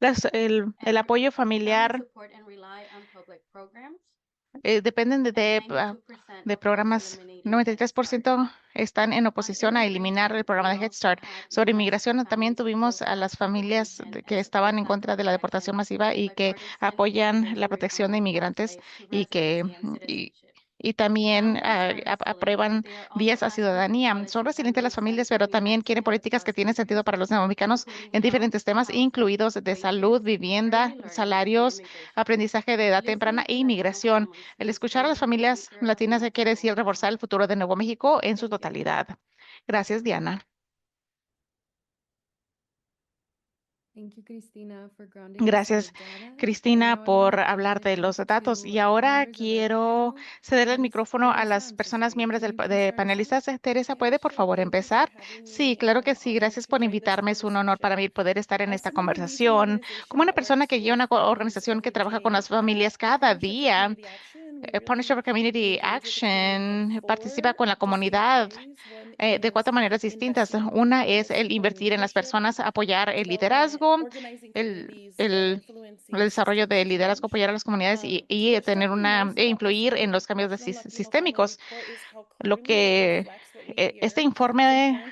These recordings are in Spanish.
El apoyo familiar dependen de programas. 93% están en oposición a eliminar el programa de Head Start. Sobre inmigración, también tuvimos a las familias que estaban en contra de la deportación masiva y que apoyan la protección de inmigrantes y y también aprueban vías a ciudadanía. Son resilientes las familias, pero también quieren políticas que tienen sentido para los neoamericanos en diferentes temas, incluidos de salud, vivienda, salarios, aprendizaje de edad temprana e inmigración. El escuchar a las familias latinas quiere decir reforzar el futuro de Nuevo México en su totalidad. Gracias, Diana. Gracias, Cristina, por hablar de los datos. Y ahora quiero ceder el micrófono a las personas miembros de panelistas. Teresa, ¿puede por favor empezar? Sí, claro que sí. Gracias por invitarme. Es un honor para mí poder estar en esta conversación. Como una persona que guía una organización que trabaja con las familias cada día, Partnership for Community Action participa con la comunidad de cuatro maneras distintas. Una es el invertir en las personas, apoyar el liderazgo, el desarrollo de liderazgo, apoyar a las comunidades y tener e influir en los cambios sistémicos. Lo que este informe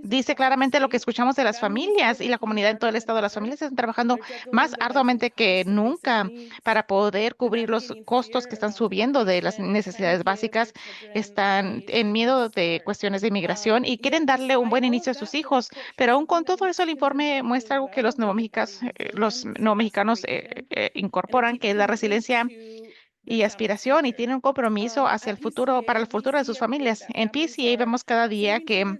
dice claramente lo que escuchamos de las familias y la comunidad en todo el estado. Las familias están trabajando más arduamente que nunca para poder cubrir los costos que están subiendo de las necesidades básicas. Están en miedo de cuestiones de inmigración y quieren darle un buen inicio a sus hijos. Pero aún con todo eso, el informe muestra algo que los nuevos mexicanos incorporan, que es la resiliencia y aspiración y tienen un compromiso hacia el futuro, para el futuro de sus familias. En PCA vemos cada día que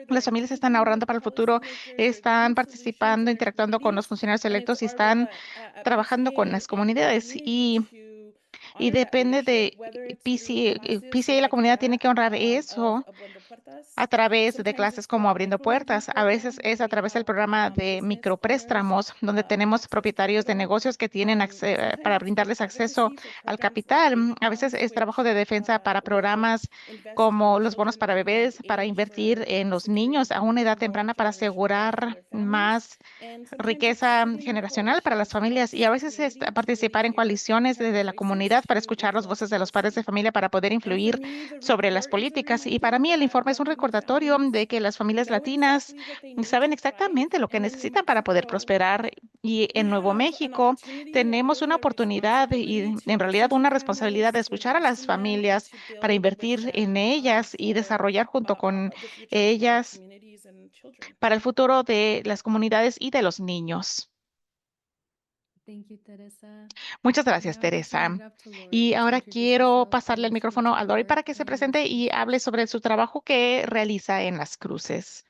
las familias están ahorrando para el futuro, están participando, interactuando con los funcionarios electos y están trabajando con las comunidades y depende de PCA y la comunidad tiene que honrar eso a través de clases como Abriendo Puertas. A veces es a través del programa de micropréstamos, donde tenemos propietarios de negocios que tienen para brindarles acceso al capital. A veces es trabajo de defensa para programas como los bonos para bebés, para invertir en los niños a una edad temprana para asegurar más riqueza generacional para las familias y a veces es participar en coaliciones desde la comunidad para escuchar las voces de los padres de familia para poder influir sobre las políticas. Y para mí el informe es un recordatorio de que las familias latinas saben exactamente lo que necesitan para poder prosperar. Y en Nuevo México tenemos una oportunidad y en realidad una responsabilidad de escuchar a las familias para invertir en ellas y desarrollar junto con ellas para el futuro de las comunidades y de los niños. Muchas gracias, Teresa. Y ahora quiero pasarle el micrófono a Lori para que se presente y hable sobre su trabajo que realiza en Las Cruces.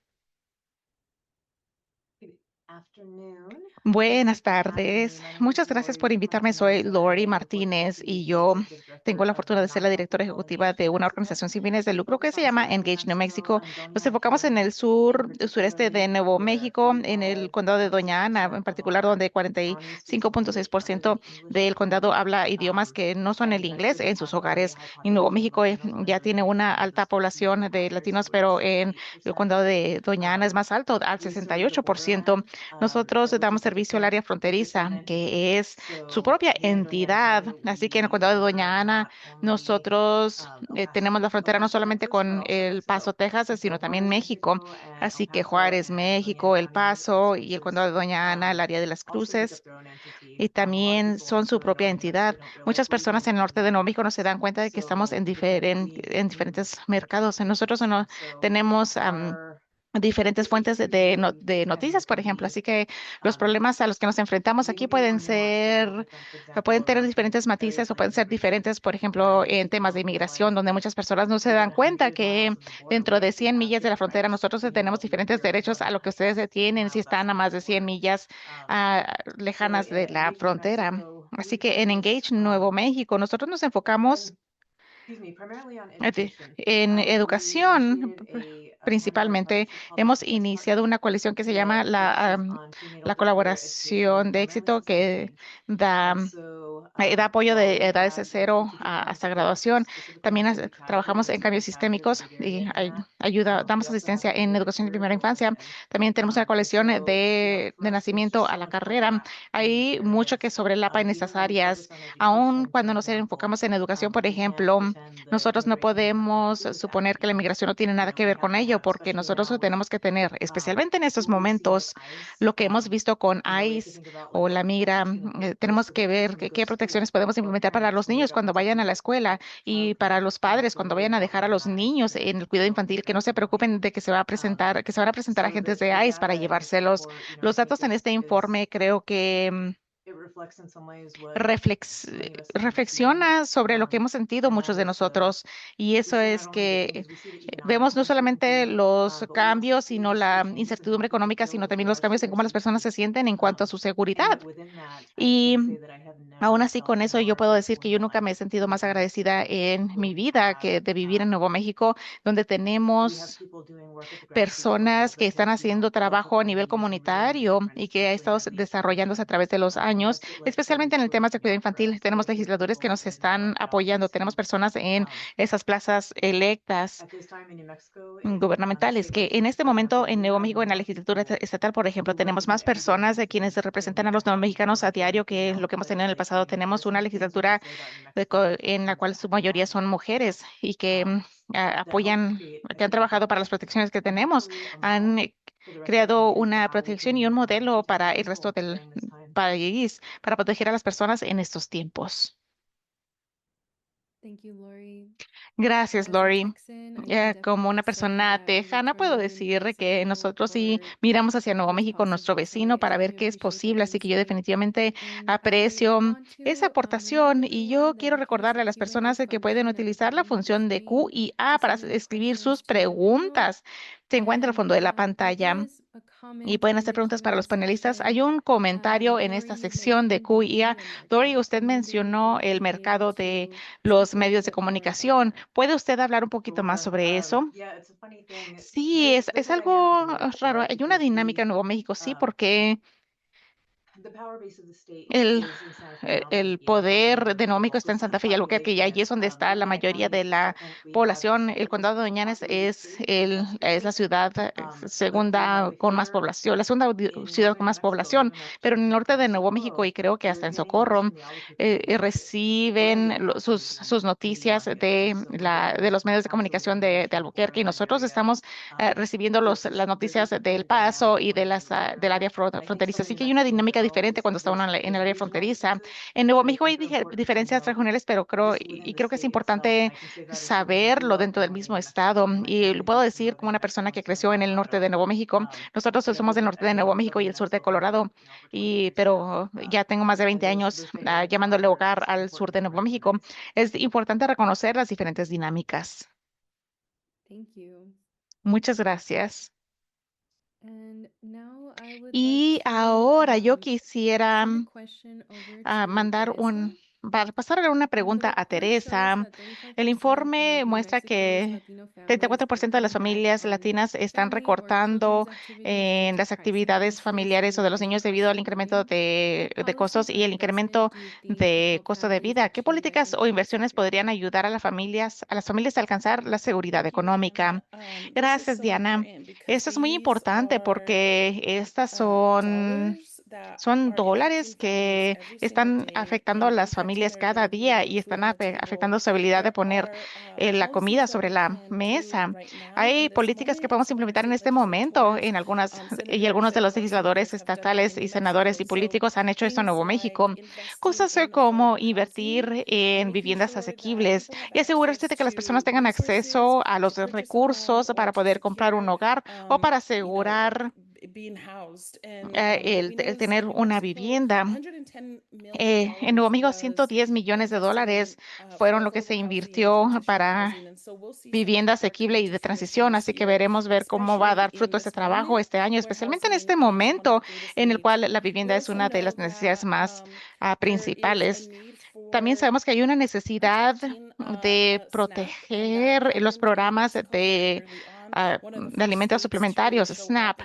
Buenas tardes. Muchas gracias por invitarme. Soy Lori Martínez y yo tengo la fortuna de ser la directora ejecutiva de una organización sin fines de lucro que se llama Engage New Mexico. Nos enfocamos en el sureste de Nuevo México, en el condado de Doña Ana, en particular, donde 45.6% del condado habla idiomas que no son el inglés en sus hogares. Y Nuevo México ya tiene una alta población de latinos, pero en el condado de Doña Ana es más alto, al 68%. Nosotros damos servicio al área fronteriza, que es su propia entidad. Así que en el condado de Doña Ana, nosotros tenemos la frontera no solamente con El Paso, Texas, sino también México. Así que Juárez, México, El Paso y el condado de Doña Ana, el área de Las Cruces, y también son su propia entidad. Muchas personas en el norte de Nuevo México no se dan cuenta de que estamos en diferentes mercados. Nosotros no tenemos diferentes fuentes de noticias, por ejemplo. Así que los problemas a los que nos enfrentamos aquí pueden tener diferentes matices o pueden ser diferentes, por ejemplo, en temas de inmigración, donde muchas personas no se dan cuenta que dentro de 100 millas de la frontera nosotros tenemos diferentes derechos a lo que ustedes tienen si están a más de 100 millas lejanas de la frontera. Así que en Engage Nuevo México, nosotros nos enfocamos en educación. Principalmente hemos iniciado una coalición que se llama la colaboración de éxito que da apoyo de edades de cero hasta graduación. También trabajamos en cambios sistémicos y damos asistencia en educación de primera infancia. También tenemos una coalición de nacimiento a la carrera. Hay mucho que sobrelapa en estas áreas, aun cuando nos enfocamos en educación, por ejemplo. nosotros no podemos suponer que la inmigración no tiene nada que ver con ello, porque nosotros lo tenemos que tener, especialmente en estos momentos, lo que hemos visto con ICE o la migra, tenemos que ver qué protecciones podemos implementar para los niños cuando vayan a la escuela y para los padres cuando vayan a dejar a los niños en el cuidado infantil, que no se preocupen de que se va a presentar, que se van a presentar agentes de ICE para llevárselos. Los datos en este informe creo que reflexiona sobre lo que hemos sentido muchos de nosotros, y eso es que vemos no solamente los cambios, sino la incertidumbre económica, sino también los cambios en cómo las personas se sienten en cuanto a su seguridad. Y aún así, con eso yo puedo decir que yo nunca me he sentido más agradecida en mi vida que de vivir en Nuevo México, donde tenemos personas que están haciendo trabajo a nivel comunitario y que ha estado desarrollándose a través de los años, especialmente en el tema de cuidado infantil. Tenemos legisladores que nos están apoyando, tenemos personas en esas plazas electas gubernamentales, que en este momento en Nuevo México, en la legislatura estatal, por ejemplo, tenemos más personas de quienes representan a los nuevos mexicanos a diario que lo que hemos tenido en el pasado. Tenemos una legislatura en la cual su mayoría son mujeres y que apoyan, que han trabajado para las protecciones que tenemos. Han creado una protección y un modelo para el resto del país para proteger a las personas en estos tiempos. Gracias, Lori. Como una persona tejana, puedo decir que nosotros sí miramos hacia Nuevo México, nuestro vecino, para ver qué es posible. Así que yo definitivamente aprecio esa aportación, y yo quiero recordarle a las personas de que pueden utilizar la función de Q y A para escribir sus preguntas. Se encuentra al fondo de la pantalla y pueden hacer preguntas para los panelistas. Hay un comentario en esta sección de Q y A. Dory, usted mencionó el mercado de los medios de comunicación. ¿Puede usted hablar un poquito más sobre eso? Sí, es algo raro. Hay una dinámica en Nuevo México, sí, porque el, el poder de Nuevo México está en Santa Fe y Albuquerque, y allí es donde está la mayoría de la población. El condado de Doñanes es la ciudad segunda con más población, la segunda ciudad con más población, pero en el norte de Nuevo México, y creo que hasta en Socorro, reciben sus noticias de los medios de comunicación de Albuquerque, y nosotros estamos recibiendo las noticias del Paso y del área fronteriza. Así que hay una dinámica diferente cuando está uno en el área fronteriza. En Nuevo México hay diferencias regionales, pero creo que es importante saberlo dentro del mismo estado. Y lo puedo decir como una persona que creció en el norte de Nuevo México. Nosotros somos del norte de Nuevo México y el sur de Colorado, pero ya tengo más de 20 años llamándole hogar al sur de Nuevo México. Es importante reconocer las diferentes dinámicas. Muchas gracias. Y ahora yo quisiera para pasarle una pregunta a Teresa. El informe muestra que 34% de las familias latinas están recortando en las actividades familiares o de los niños debido al incremento de costos y el incremento de costo de vida. ¿Qué políticas o inversiones podrían ayudar a las familias a alcanzar la seguridad económica? Gracias, Diana. Esto es muy importante porque estas son dólares que están afectando a las familias cada día y están afectando su habilidad de poner la comida sobre la mesa. Hay políticas que podemos implementar en este momento y algunos de los legisladores estatales y senadores y políticos han hecho esto en Nuevo México. Cosas como invertir en viviendas asequibles y asegurarse de que las personas tengan acceso a los recursos para poder comprar un hogar o para asegurar el tener una vivienda. En Nuevo México, $110 millones fueron lo que se invirtió para vivienda asequible y de transición, así que ver cómo va a dar fruto ese trabajo este año, especialmente en este momento en el cual la vivienda es una de las necesidades más principales. También sabemos que hay una necesidad de proteger los programas de de alimentos suplementarios, SNAP.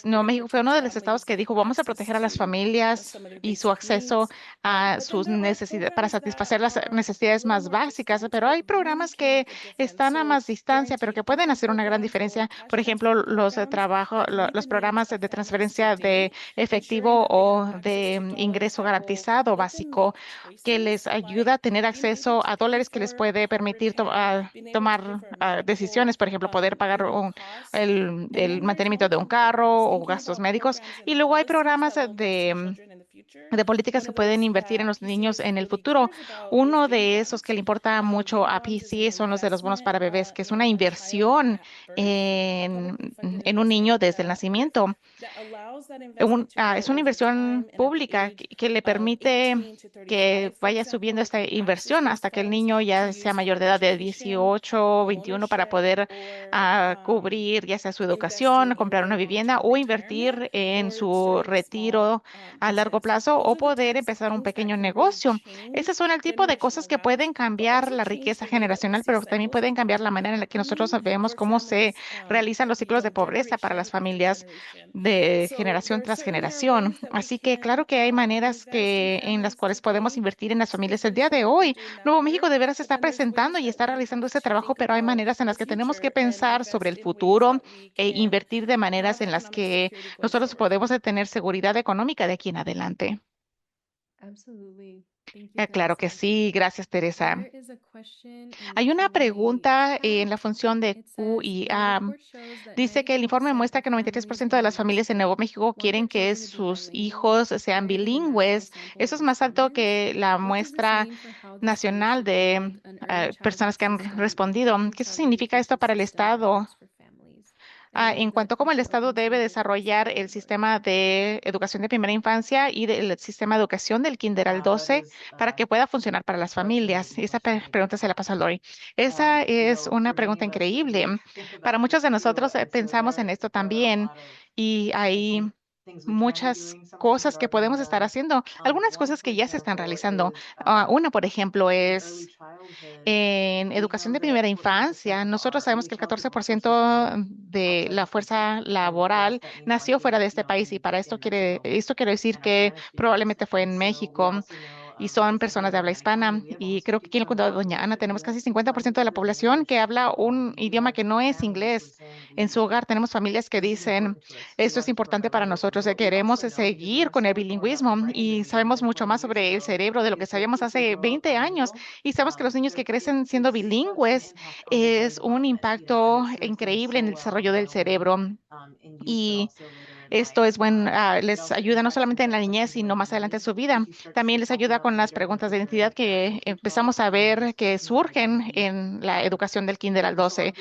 Nuevo México fue uno de los estados que dijo, vamos a proteger a las familias y su acceso a sus necesidades, para satisfacer las necesidades más básicas, pero hay programas que están a más distancia, pero que pueden hacer una gran diferencia. Por ejemplo, los programas de transferencia de efectivo o de ingreso garantizado básico, que les ayuda a tener acceso a dólares que les puede permitir tomar decisiones, por ejemplo, poder pagar el mantenimiento de un carro o gastos médicos. Y luego hay programas de políticas que pueden invertir en los niños en el futuro. Uno de esos que le importa mucho a PC son los de los bonos para bebés, que es una inversión en un niño desde el nacimiento. Es una inversión pública que le permite que vaya subiendo esta inversión hasta que el niño ya sea mayor de edad de 18 o 21 para poder cubrir ya sea su educación, comprar una vivienda o invertir en su retiro a largo plazo o poder empezar un pequeño negocio. Esos son el tipo de cosas que pueden cambiar la riqueza generacional, pero también pueden cambiar la manera en la que nosotros vemos cómo se realizan los ciclos de pobreza para las familias de generación tras generación. Así que claro que hay maneras en las cuales podemos invertir en las familias el día de hoy. Nuevo México de veras está presentando y está realizando ese trabajo, pero hay maneras en las que tenemos que pensar sobre el futuro e invertir de maneras en las que nosotros podemos tener seguridad económica de aquí en adelante. Claro que sí, gracias, Teresa. Hay una pregunta en la función de Q y A. Dice que el informe muestra que 93% de las familias en Nuevo México quieren que sus hijos sean bilingües. Eso es más alto que la muestra nacional de personas que han respondido. ¿Qué eso significa esto para el Estado? En cuanto a cómo el Estado debe desarrollar el sistema de educación de primera infancia y el sistema de educación del Kinder al 12 para que pueda funcionar para las familias. Y esa pregunta se la pasa a Lori. Esa es una pregunta increíble. Para muchos de nosotros pensamos en esto también y hay muchas cosas que podemos estar haciendo, algunas cosas que ya se están realizando. Una, por ejemplo, es en educación de primera infancia. Nosotros sabemos que el 14% de la fuerza laboral nació fuera de este país y para esto quiero decir que probablemente fue en México y son personas de habla hispana. Y creo que aquí en el condado de Doña Ana tenemos casi 50% de la población que habla un idioma que no es inglés. En su hogar tenemos familias que dicen, esto es importante para nosotros, queremos seguir con el bilingüismo y sabemos mucho más sobre el cerebro de lo que sabíamos hace 20 años. Y sabemos que los niños que crecen siendo bilingües es un impacto increíble en el desarrollo del cerebro. Y esto es les ayuda no solamente en la niñez, sino más adelante en su vida. También les ayuda con las preguntas de identidad que empezamos a ver que surgen en la educación del Kinder al 12.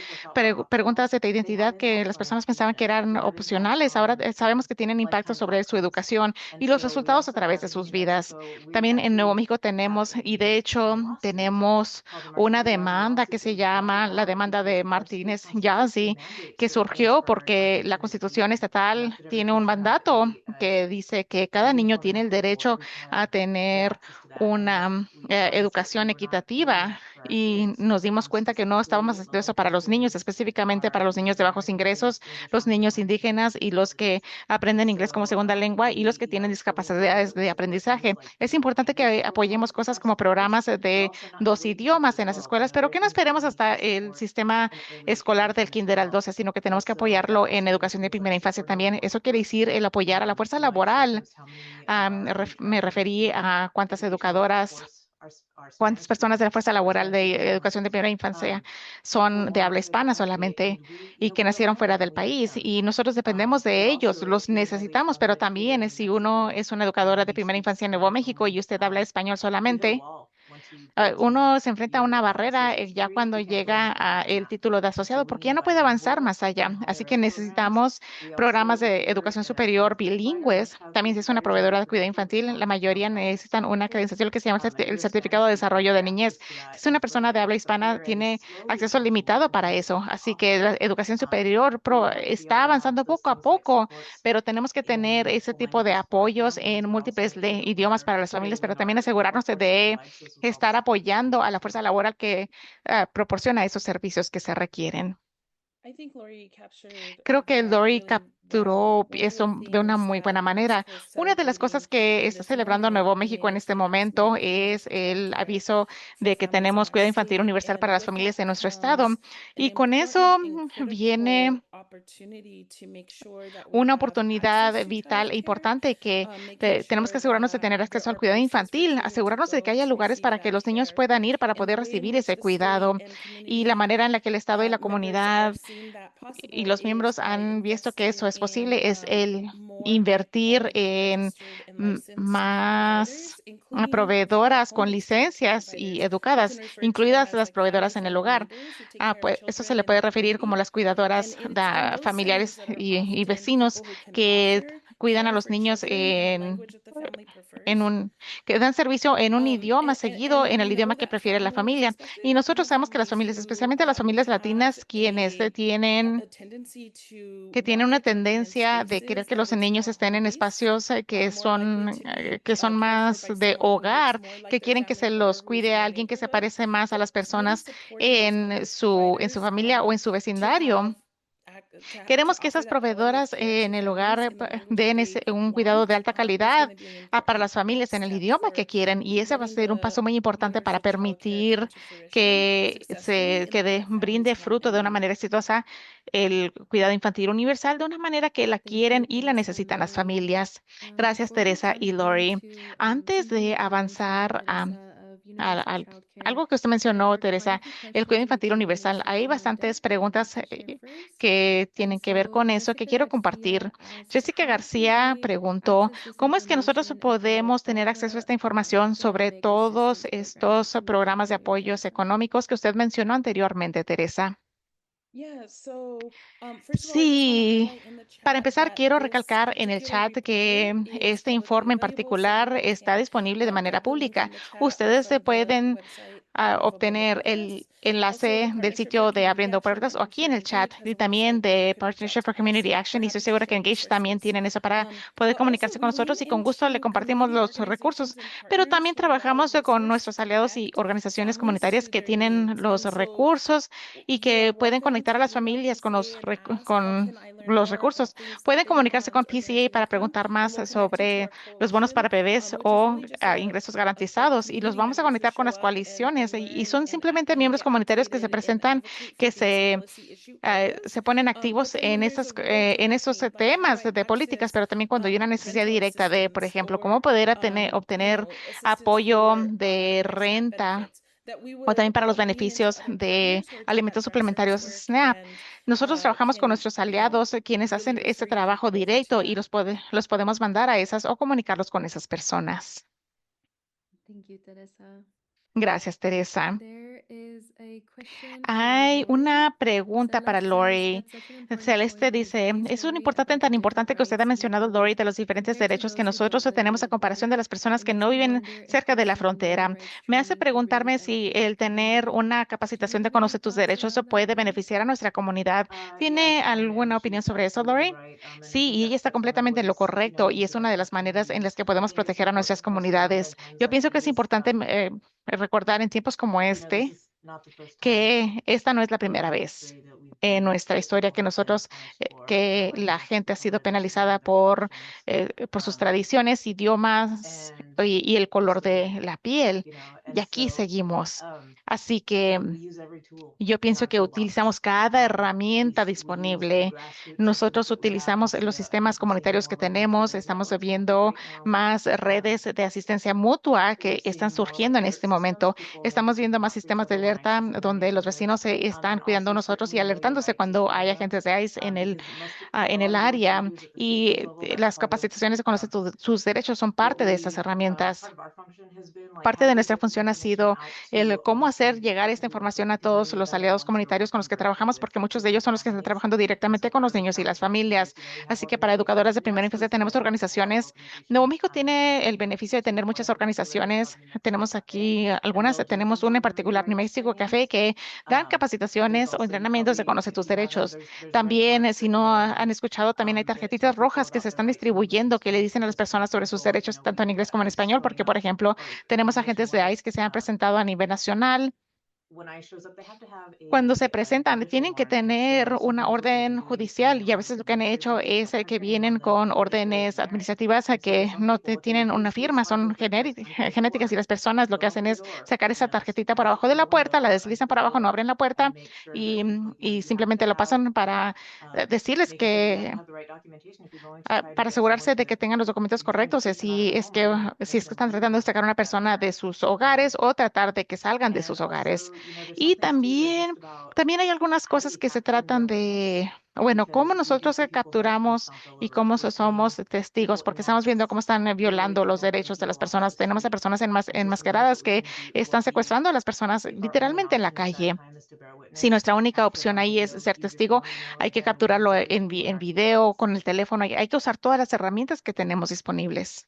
Preguntas de identidad que las personas pensaban que eran opcionales. Ahora sabemos que tienen impacto sobre su educación y los resultados a través de sus vidas. También en Nuevo México tenemos, y de hecho tenemos una demanda que se llama la demanda de Martínez Yazzi, que surgió porque la Constitución estatal tiene un mandato que dice que cada niño tiene el derecho a tener una educación equitativa y nos dimos cuenta que no estábamos haciendo eso para los niños, específicamente para los niños de bajos ingresos, los niños indígenas y los que aprenden inglés como segunda lengua y los que tienen discapacidades de aprendizaje. Es importante que apoyemos cosas como programas de 2 idiomas en las escuelas, pero que no esperemos hasta el sistema escolar del kinder al 12, sino que tenemos que apoyarlo en educación de primera infancia también. Eso quiere decir el apoyar a la fuerza laboral. Me referí a cuántas personas de la fuerza laboral de educación de primera infancia son de habla hispana solamente y que nacieron fuera del país. Y nosotros dependemos de ellos, los necesitamos, pero también si uno es una educadora de primera infancia en Nuevo México y usted habla español solamente, uno se enfrenta a una barrera ya cuando llega a el título de asociado, porque ya no puede avanzar más allá. Así que necesitamos programas de educación superior bilingües. También si es una proveedora de cuidado infantil, la mayoría necesitan una credenciación que se llama el Certificado de Desarrollo de Niñez. Si es una persona de habla hispana, tiene acceso limitado para eso. Así que la educación superior está avanzando poco a poco, pero tenemos que tener ese tipo de apoyos en múltiples idiomas para las familias, pero también asegurarnos de estar apoyando a la fuerza laboral que proporciona esos servicios que se requieren. Creo que Lori capturó eso de una muy buena manera. Una de las cosas que está celebrando Nuevo México en este momento es el aviso de que tenemos cuidado infantil universal para las familias de nuestro estado. Y con eso viene una oportunidad vital e importante que tenemos que asegurarnos de tener acceso al cuidado infantil, asegurarnos de que haya lugares para que los niños puedan ir para poder recibir ese cuidado. Y la manera en la que el Estado y la comunidad y los miembros han visto que eso es posible es el invertir en más proveedoras con licencias y educadas, incluidas las proveedoras en el hogar. Pues eso se le puede referir como las cuidadoras familiares y vecinos que cuidan a los niños en un, que dan servicio en un idioma seguido, en el idioma que prefiere la familia. Y nosotros sabemos que las familias, especialmente las familias latinas, quienes que tienen una tendencia de querer que los niños estén en espacios que son más de hogar, que quieren que se los cuide a alguien que se parece más a las personas en su familia o en su vecindario. Queremos que esas proveedoras en el hogar den un cuidado de alta calidad para las familias en el idioma que quieren, y ese va a ser un paso muy importante para permitir que brinde fruto de una manera exitosa el cuidado infantil universal de una manera que la quieren y la necesitan las familias. Gracias, Teresa y Lori. Antes de avanzar al- al- algo que usted mencionó, Teresa, el cuidado infantil universal. Hay bastantes preguntas que tienen que ver con eso que quiero compartir. Jessica García preguntó, ¿cómo es que nosotros podemos tener acceso a esta información sobre todos estos programas de apoyos económicos que usted mencionó anteriormente, Teresa? Sí, para empezar, quiero recalcar en el chat que este informe en particular está disponible de manera pública. Ustedes se pueden obtener el enlace del sitio de Abriendo Puertas o aquí en el chat y también de Partnership for Community Action. Y estoy segura que Engage también tienen eso para poder comunicarse con nosotros y con gusto le compartimos los recursos. Pero también trabajamos con nuestros aliados y organizaciones comunitarias que tienen los recursos y que pueden conectar a las familias con con los recursos. Pueden comunicarse con PCA para preguntar más sobre los bonos para bebés o ingresos garantizados y los vamos a conectar con las coaliciones y son simplemente miembros comunitarios que se presentan, que se ponen activos en esos temas de políticas, pero también cuando hay una necesidad directa de, por ejemplo, cómo poder obtener apoyo de renta o también para los beneficios de alimentos suplementarios SNAP. Nosotros trabajamos con nuestros aliados, quienes hacen este trabajo directo y los podemos mandar a esas o comunicarlos con esas personas. Gracias, Teresa. Hay una pregunta para Lori. Celeste dice, es un importante, tan importante que usted ha mencionado, Lori, de los diferentes derechos que nosotros tenemos a comparación de las personas que no viven cerca de la frontera. Me hace preguntarme si el tener una capacitación de conocer tus derechos puede beneficiar a nuestra comunidad. ¿Tiene alguna opinión sobre eso, Lori? Sí, y ella está completamente en lo correcto y es una de las maneras en las que podemos proteger a nuestras comunidades. Yo pienso que es importante recordar en tiempos como este que esta no es la primera vez en nuestra historia que que la gente ha sido penalizada por sus tradiciones, idiomas y el color de la piel. Y aquí seguimos. Así que yo pienso que utilizamos cada herramienta disponible. Nosotros utilizamos los sistemas comunitarios que tenemos. Estamos viendo más redes de asistencia mutua que están surgiendo en este momento. Estamos viendo más sistemas de alerta donde los vecinos se están cuidando de nosotros y alertándose cuando hay agentes de ICE en el área. Y las capacitaciones de conocer sus derechos son parte de estas herramientas. Parte de nuestra función ha sido el cómo hacer llegar esta información a todos los aliados comunitarios con los que trabajamos, porque muchos de ellos son los que están trabajando directamente con los niños y las familias. Así que para educadoras de primera infancia tenemos organizaciones. Nuevo México tiene el beneficio de tener muchas organizaciones. Tenemos aquí algunas, tenemos una en particular, New Mexico Café, que dan capacitaciones o entrenamientos de conocer tus derechos. También, si no han escuchado, también hay tarjetitas rojas que se están distribuyendo que le dicen a las personas sobre sus derechos, tanto en inglés como en español, porque, por ejemplo, tenemos agentes de ICE que se han presentado a nivel nacional Cuando se presentan, tienen que tener una orden judicial y a veces lo que han hecho es que vienen con órdenes administrativas a que no tienen una firma, son genéticas y las personas lo que hacen es sacar esa tarjetita por abajo de la puerta, la deslizan por abajo, no abren la puerta y simplemente lo pasan para decirles que para asegurarse de que tengan los documentos correctos, si es que están tratando de sacar a una persona de sus hogares o tratar de que salgan de sus hogares. Y también hay algunas cosas que se tratan de, bueno, cómo nosotros capturamos y cómo somos testigos, porque estamos viendo cómo están violando los derechos de las personas. Tenemos a personas enmascaradas que están secuestrando a las personas literalmente en la calle. Si nuestra única opción ahí es ser testigo, hay que capturarlo en video, con el teléfono. Hay que usar todas las herramientas que tenemos disponibles.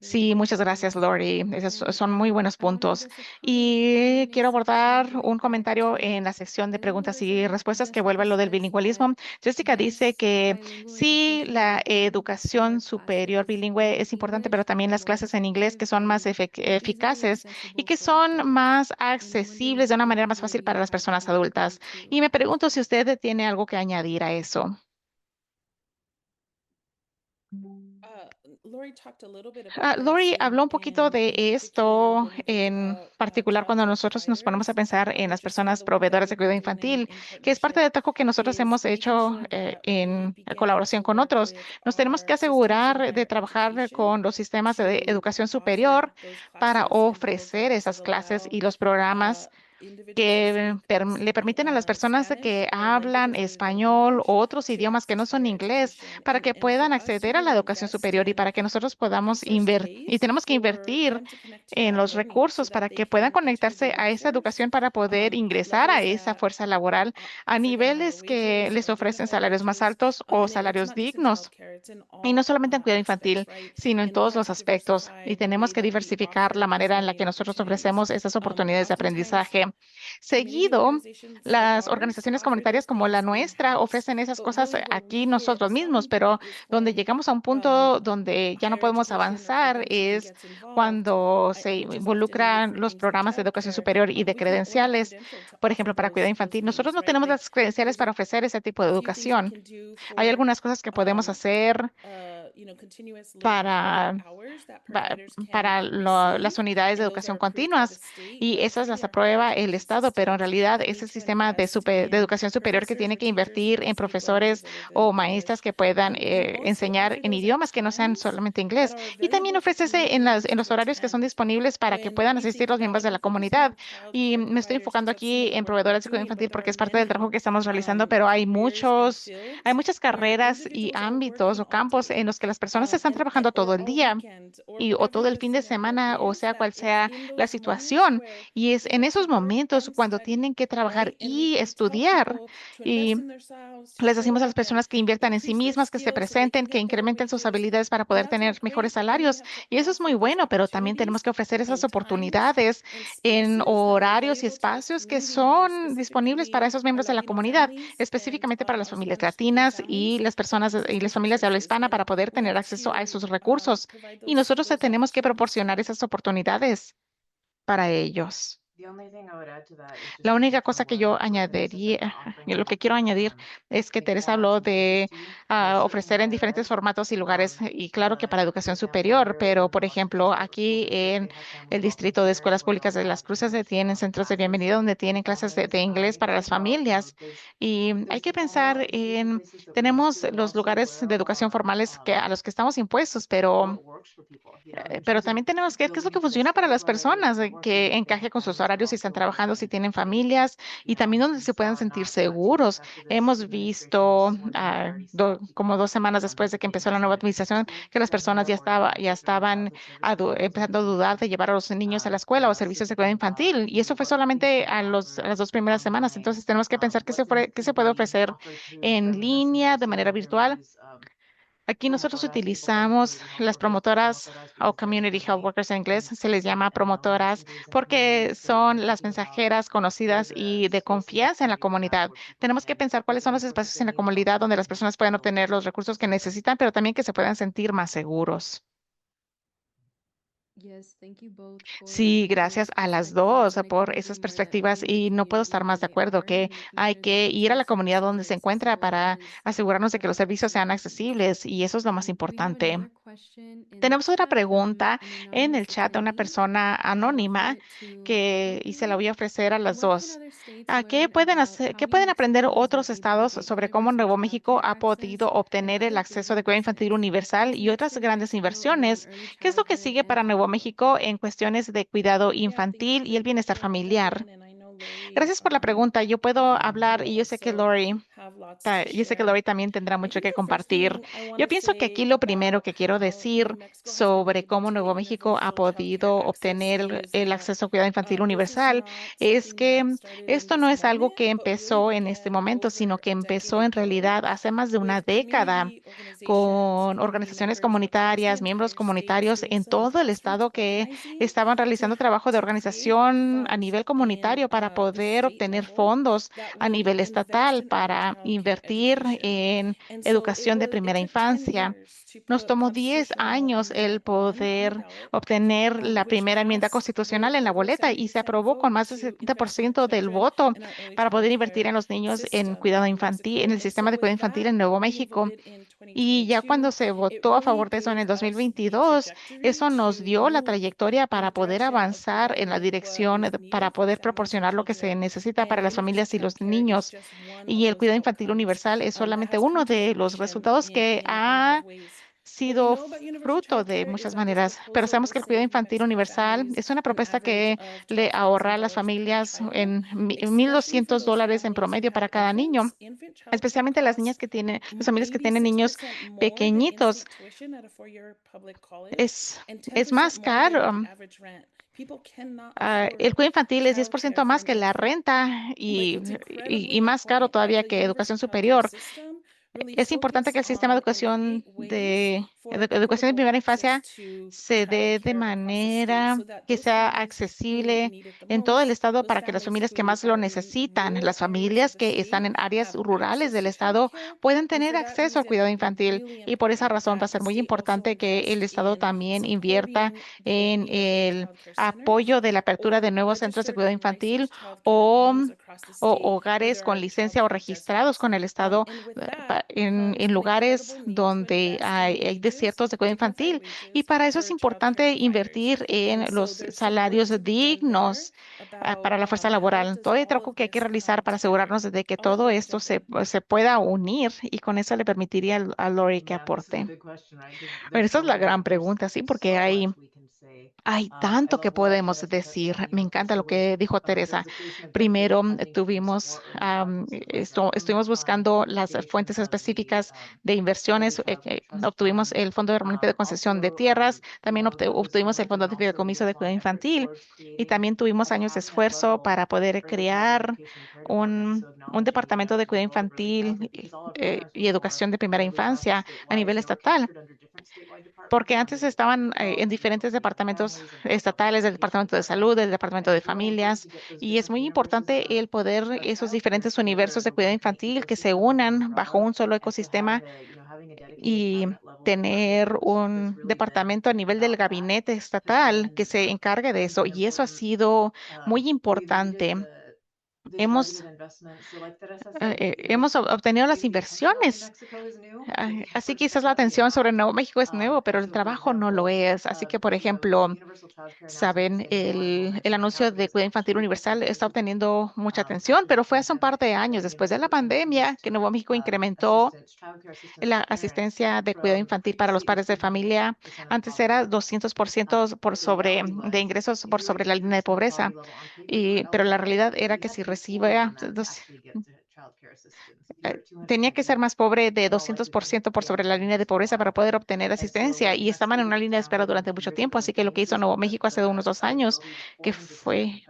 Sí, muchas gracias, Lori. Esos son muy buenos puntos. Y quiero abordar un comentario en la sección de preguntas y respuestas que vuelve a lo del bilingüismo. Jessica dice que sí, la educación superior bilingüe es importante, pero también las clases en inglés que son más eficaces y que son más accesibles de una manera más fácil para las personas adultas. Y me pregunto si usted tiene algo que añadir a eso. Lori habló un poquito de esto, en particular cuando nosotros nos ponemos a pensar en las personas proveedoras de cuidado infantil, que es parte del trabajo que nosotros hemos hecho en colaboración con otros. Nos tenemos que asegurar de trabajar con los sistemas de educación superior para ofrecer esas clases y los programas que le permiten a las personas que hablan español o otros idiomas que no son inglés para que puedan acceder a la educación superior y para que nosotros podamos invertir y tenemos que invertir en los recursos para que puedan conectarse a esa educación para poder ingresar a esa fuerza laboral a niveles que les ofrecen salarios más altos o salarios dignos. Y no solamente en cuidado infantil, sino en todos los aspectos. Y tenemos que diversificar la manera en la que nosotros ofrecemos esas oportunidades de aprendizaje. Seguido, las organizaciones comunitarias como la nuestra ofrecen esas cosas aquí nosotros mismos, pero donde llegamos a un punto donde ya no podemos avanzar es cuando se involucran los programas de educación superior y de credenciales, por ejemplo, para cuidado infantil. Nosotros no tenemos las credenciales para ofrecer ese tipo de educación. Hay algunas cosas que podemos hacer para las unidades de educación continuas y esas las aprueba el Estado, pero en realidad es el sistema de educación superior que tiene que invertir en profesores o maestras que puedan enseñar en idiomas que no sean solamente inglés y también ofrecerse en los horarios que son disponibles para que puedan asistir los miembros de la comunidad. Y me estoy enfocando aquí en proveedores de cuidado infantil porque es parte del trabajo que estamos realizando, pero hay muchas carreras y ámbitos o campos en los que las personas están trabajando todo el día o todo el fin de semana, o sea, cual sea la situación. Y es en esos momentos cuando tienen que trabajar y estudiar. Y les decimos a las personas que inviertan en sí mismas, que se presenten, que incrementen sus habilidades para poder tener mejores salarios. Y eso es muy bueno, pero también tenemos que ofrecer esas oportunidades en horarios y espacios que son disponibles para esos miembros de la comunidad, específicamente para las familias latinas y las personas y las familias de habla hispana para poder tener acceso a esos recursos. Y nosotros tenemos que proporcionar esas oportunidades para ellos. La única cosa que yo añadiría, y lo que quiero añadir es que Teresa habló de ofrecer en diferentes formatos y lugares, y claro que para educación superior, pero por ejemplo, aquí en el Distrito de Escuelas Públicas de Las Cruces tienen centros de bienvenida donde tienen clases de inglés para las familias. Y hay que pensar tenemos los lugares de educación formales a los que estamos impuestos, pero también tenemos que ver qué es lo que funciona para las personas, que encaje con sus horarios si están trabajando, si tienen familias y también donde se puedan sentir seguros. Hemos visto como 2 semanas después de que empezó la nueva administración que las personas ya estaban empezando a dudar de llevar a los niños a la escuela o servicios de cuidado infantil y eso fue solamente a las 2 primeras semanas. Entonces tenemos que pensar qué se puede ofrecer en línea de manera virtual. Aquí nosotros utilizamos las promotoras o Community Health Workers en inglés, se les llama promotoras porque son las mensajeras conocidas y de confianza en la comunidad. Tenemos que pensar cuáles son los espacios en la comunidad donde las personas pueden obtener los recursos que necesitan, pero también que se puedan sentir más seguros. Sí, gracias a las dos por esas perspectivas y no puedo estar más de acuerdo que hay que ir a la comunidad donde se encuentra para asegurarnos de que los servicios sean accesibles y eso es lo más importante. Tenemos otra pregunta en el chat de una persona anónima y se la voy a ofrecer a las dos. ¿Qué pueden hacer, qué pueden aprender otros estados sobre cómo Nuevo México ha podido obtener el acceso de cuidado infantil universal y otras grandes inversiones? ¿Qué es lo que sigue para Nuevo México en cuestiones de cuidado infantil y el bienestar familiar? Gracias por la pregunta. Yo puedo hablar y yo sé que Lori también tendrá mucho que compartir. Yo pienso que aquí lo primero que quiero decir sobre cómo Nuevo México ha podido obtener el acceso a cuidado infantil universal es que esto no es algo que empezó en este momento, sino que empezó en realidad hace más de una década con organizaciones comunitarias, miembros comunitarios en todo el estado que estaban realizando trabajo de organización a nivel comunitario para poder obtener fondos a nivel estatal para invertir en educación de primera infancia. Nos tomó 10 años el poder obtener la primera enmienda constitucional en la boleta y se aprobó con más del 70% del voto para poder invertir en los niños en cuidado infantil, en el sistema de cuidado infantil en Nuevo México. Y ya cuando se votó a favor de eso en el 2022, eso nos dio la trayectoria para poder avanzar en la dirección, para poder proporcionar lo que se necesita para las familias y los niños. Y el cuidado infantil universal es solamente uno de los resultados que ha sido fruto de muchas maneras, pero sabemos que el cuidado infantil universal es una propuesta que le ahorra a las familias en $1,200 en promedio para cada niño, especialmente las niñas que tienen, las familias que tienen niños pequeñitos. Es, es más caro. El cuidado infantil es 10% más que la renta y más caro todavía que educación superior. Es importante que el sistema de educación de primera infancia se dé de manera que sea accesible en todo el estado para que las familias que más lo necesitan, las familias que están en áreas rurales del estado, puedan tener acceso al cuidado infantil. Y por esa razón va a ser muy importante que el estado también invierta en el apoyo de la apertura de nuevos centros de cuidado infantil o o hogares con licencia o registrados con el estado en lugares donde hay desiertos de cuidado infantil. Y para eso es importante invertir en los salarios dignos para la fuerza laboral. Todo el trabajo que hay que realizar para asegurarnos de que todo esto se pueda unir y con eso le permitiría a Lori que aporte. A ver, esa es la gran pregunta, sí, porque hay tanto que podemos decir. Me encanta lo que dijo Teresa. Primero, estuvimos buscando las fuentes específicas de inversiones. Obtuvimos el Fondo Permanente de Concesión de Tierras, también obtuvimos el Fondo de Fideicomiso de Cuidado Infantil y también tuvimos años de esfuerzo para poder crear un departamento de cuidado infantil y educación de primera infancia a nivel estatal porque antes estaban en diferentes departamentos estatales, del Departamento de Salud, del Departamento de Familias, y es muy importante el poder esos diferentes universos de cuidado infantil que se unan bajo un solo ecosistema y tener un departamento a nivel del gabinete estatal que se encargue de eso, y eso ha sido muy importante. Hemos, hemos obtenido las inversiones. Así quizás la atención sobre Nuevo México es nuevo, pero el trabajo no lo es. Así que, por ejemplo, saben, el anuncio de cuidado infantil universal está obteniendo mucha atención, pero fue hace un par de años después de la pandemia que Nuevo México incrementó la asistencia de cuidado infantil para los padres de familia. Antes era 200% por sobre de ingresos por sobre la línea de pobreza, pero la realidad era que si recibe tenía que ser más pobre de 200% por sobre la línea de pobreza para poder obtener asistencia y estaban en una línea de espera durante mucho tiempo. Así que lo que hizo Nuevo México hace unos 2 años, que fue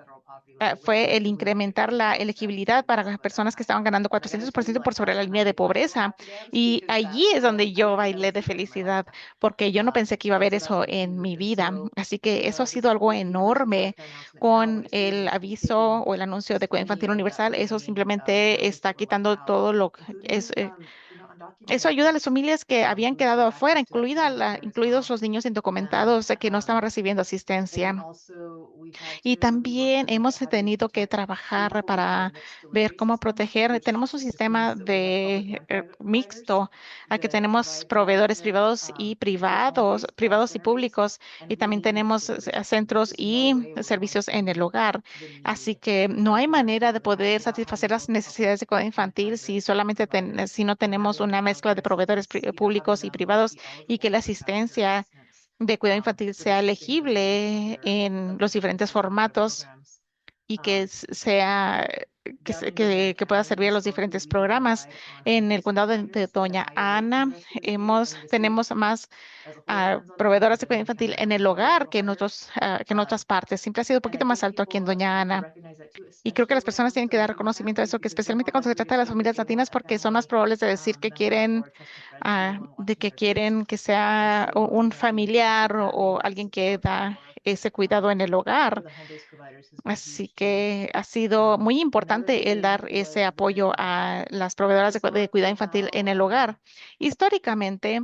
el incrementar la elegibilidad para las personas que estaban ganando 400% por sobre la línea de pobreza. Y allí es donde yo bailé de felicidad, porque yo no pensé que iba a haber eso en mi vida. Así que eso ha sido algo enorme con el aviso o el anuncio de cuidado infantil universal. Eso simplemente está quitando todo lo que es Eso ayuda a las familias que habían quedado afuera, incluidos los niños indocumentados que no estaban recibiendo asistencia. Y también hemos tenido que trabajar para ver cómo proteger. Tenemos un sistema de mixto, a que tenemos proveedores privados y públicos, y también tenemos centros y servicios en el hogar. Así que no hay manera de poder satisfacer las necesidades de cuidado infantil si no tenemos una mezcla de proveedores públicos y privados, y que la asistencia de cuidado infantil sea legible en los diferentes formatos, y que sea que pueda servir a los diferentes programas. En el condado de Doña Ana tenemos más proveedoras de cuidado infantil en el hogar que en otras partes. Siempre ha sido un poquito más alto aquí en Doña Ana. Y creo que las personas tienen que dar reconocimiento a eso, que especialmente cuando se trata de las familias latinas, porque son más probables de decir que quieren que sea un familiar o alguien que da ese cuidado en el hogar. Así que ha sido muy importante el dar ese apoyo a las proveedoras de cuidado infantil en el hogar. Históricamente,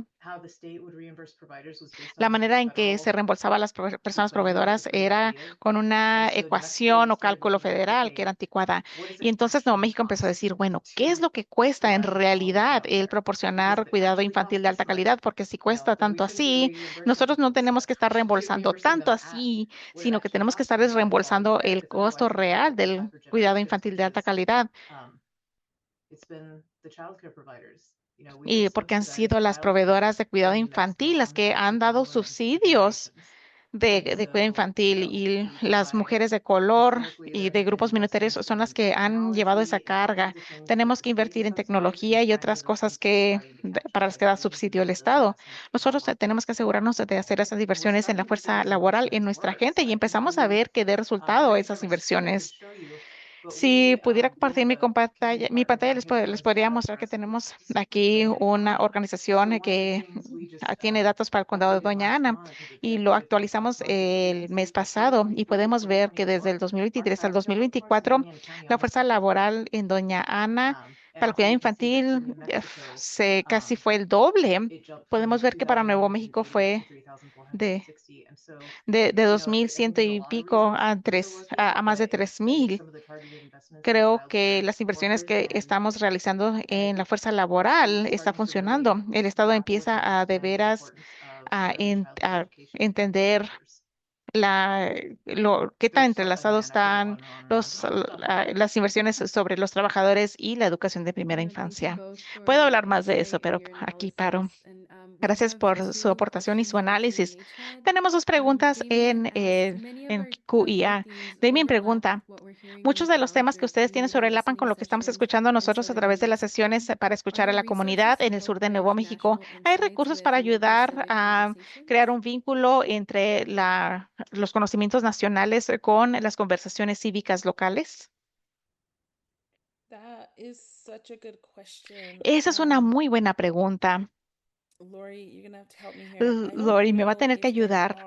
la manera en que se reembolsaba a las personas proveedoras era con una ecuación o cálculo federal que era anticuada. Y entonces Nuevo México empezó a decir, bueno, ¿qué es lo que cuesta en realidad el proporcionar cuidado infantil de alta calidad? Porque si cuesta tanto así, nosotros no tenemos que estar reembolsando tanto así, sino que tenemos que estar reembolsando el costo real del cuidado infantil de alta calidad. Y porque han sido las proveedoras de cuidado infantil las que han dado subsidios de cuidado infantil, y las mujeres de color y de grupos minoritarios son las que han llevado esa carga. Tenemos que invertir en tecnología y otras cosas para las que da subsidio el Estado. Nosotros tenemos que asegurarnos de hacer esas inversiones en la fuerza laboral, en nuestra gente, y empezamos a ver que dé resultado esas inversiones. Si pudiera compartir mi pantalla les podría mostrar que tenemos aquí una organización que tiene datos para el condado de Doña Ana, y lo actualizamos el mes pasado, y podemos ver que desde el 2023 al 2024 la fuerza laboral en Doña Ana para el cuidado infantil casi fue el doble. Podemos ver que para Nuevo México fue de, de 2,100 y pico a más de 3,000. Creo que las inversiones que estamos realizando en la fuerza laboral está funcionando. El Estado empieza a de veras a entender qué tan entrelazados están las inversiones sobre los trabajadores y la educación de primera infancia. Puedo hablar más de eso, pero aquí paro. Gracias por su aportación y su análisis. Tenemos dos preguntas en QIA. Damien pregunta, muchos de los temas que ustedes tienen sobrelapan con lo que estamos escuchando nosotros a través de las sesiones para escuchar a la comunidad en el sur de Nuevo México. ¿Hay recursos para ayudar a crear un vínculo entre los conocimientos nacionales con las conversaciones cívicas locales? Esa es una muy buena pregunta. Lori, me va a tener que ayudar.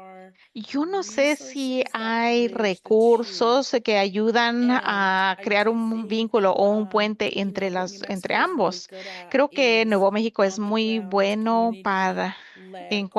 Yo no sé si hay recursos que ayudan a crear un vínculo o un puente entre ambos. Creo que Nuevo México es muy bueno en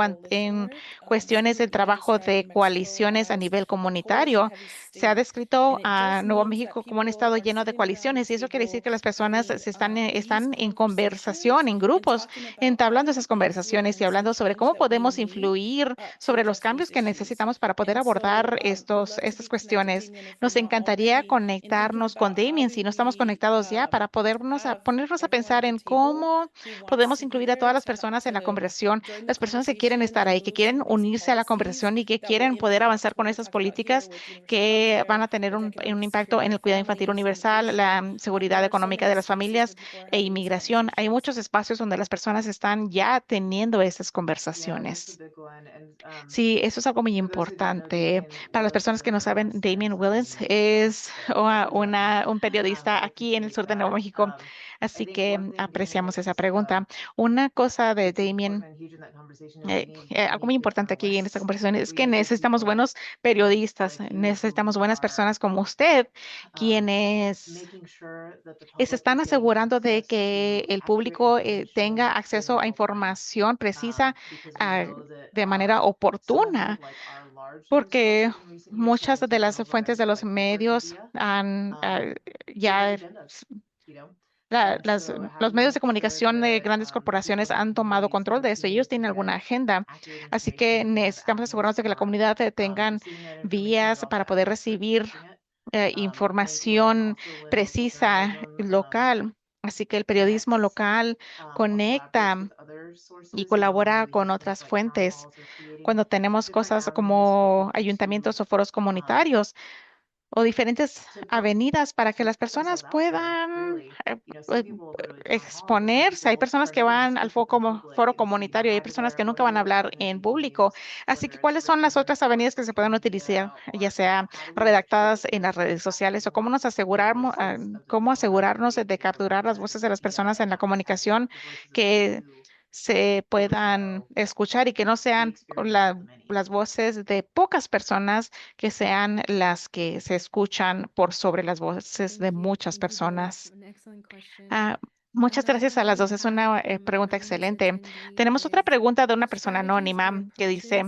cuestiones del trabajo de coaliciones a nivel comunitario. Se ha descrito a Nuevo México como un estado lleno de coaliciones, y eso quiere decir que las personas están en conversación, en grupos, entablando esas conversaciones y hablando sobre cómo podemos influir sobre los cambios que necesitamos para poder abordar estas cuestiones. Nos encantaría conectarnos con Damien si no estamos conectados ya, para ponernos a pensar en cómo podemos incluir a todas las personas en la conversación, las personas que quieren estar ahí, que quieren unirse a la conversación y que quieren poder avanzar con esas políticas que van a tener un impacto en el cuidado infantil universal, la seguridad económica de las familias e inmigración. Hay muchos espacios donde las personas están ya teniendo esas conversaciones. Sí, eso es algo muy importante. Para las personas que no saben, Damien Willens es un periodista aquí en el sur de Nuevo México, así que apreciamos esa pregunta. Una cosa de Damien Algo muy importante aquí en esta conversación es que necesitamos buenos periodistas, necesitamos buenas personas como usted, quienes se están asegurando de que el público tenga acceso a información precisa ah, de manera oportuna, porque muchas de las fuentes de los medios han ya los medios de comunicación de grandes corporaciones han tomado control de esto y ellos tienen alguna agenda. Así que necesitamos asegurarnos de que la comunidad tengan vías para poder recibir información precisa local. Así que el periodismo local conecta y colabora con otras fuentes. Cuando tenemos cosas como ayuntamientos o foros comunitarios, o diferentes avenidas para que las personas puedan eh, exponerse. Hay personas que van al foro comunitario y hay personas que nunca van a hablar en público. Así que, ¿cuáles son las otras avenidas que se pueden utilizar, ya sea redactadas en las redes sociales o cómo nos aseguramos, cómo asegurarnos de capturar las voces de las personas en la comunicación que se puedan escuchar y que no sean las voces de pocas personas que sean las que se escuchan por sobre las voces de muchas personas. Ah, muchas gracias a las dos. Es una pregunta excelente. Tenemos otra pregunta de una persona anónima que dice,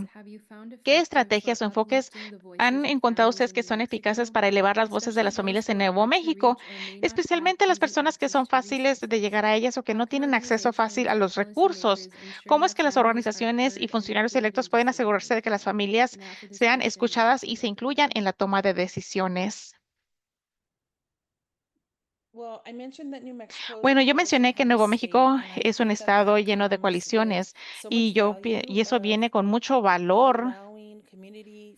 ¿qué estrategias o enfoques han encontrado ustedes que son eficaces para elevar las voces de las familias en Nuevo México, especialmente las personas que son fáciles de llegar a ellas o que no tienen acceso fácil a los recursos? ¿Cómo es que las organizaciones y funcionarios electos pueden asegurarse de que las familias sean escuchadas y se incluyan en la toma de decisiones? Bueno, yo mencioné que Nuevo México es un estado lleno de coaliciones y eso viene con mucho valor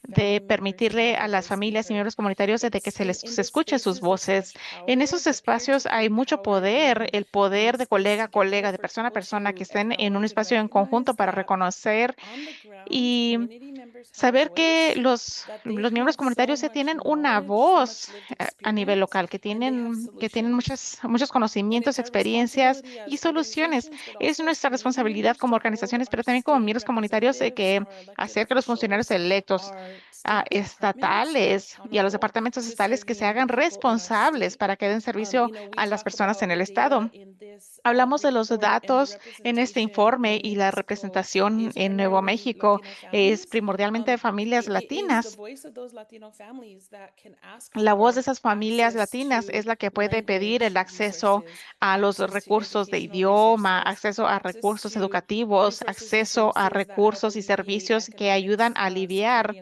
de permitirle a las familias y miembros comunitarios de que se escuche sus voces. En esos espacios hay mucho poder, el poder de colega a colega, de persona a persona, que estén en un espacio en conjunto para reconocer y saber que los miembros comunitarios se tienen una voz a nivel local, que tienen muchos conocimientos, experiencias y soluciones. Es nuestra responsabilidad como organizaciones, pero también como miembros comunitarios, de que hacer que los funcionarios electos estatales y a los departamentos estatales que se hagan responsables para que den servicio a las personas en el estado. Hablamos de los datos en este informe y la representación en Nuevo México es primordialmente de familias latinas. La voz de esas familias latinas es la que puede pedir el acceso a los recursos de idioma, acceso a recursos educativos, acceso a recursos y servicios que ayudan a aliviar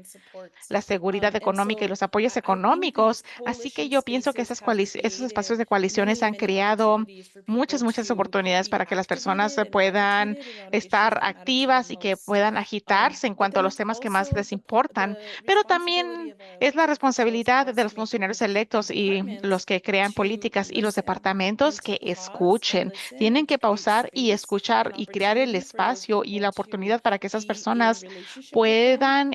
la seguridad económica y los apoyos económicos. Así que yo pienso que esos espacios de coaliciones han creado muchas oportunidades para que las personas puedan estar activas y que puedan agitarse en cuanto a los temas que más les importan. Pero también es la responsabilidad de los funcionarios electos y los que crean políticas y los departamentos que escuchen. Tienen que pausar y escuchar y crear el espacio y la oportunidad para que esas personas puedan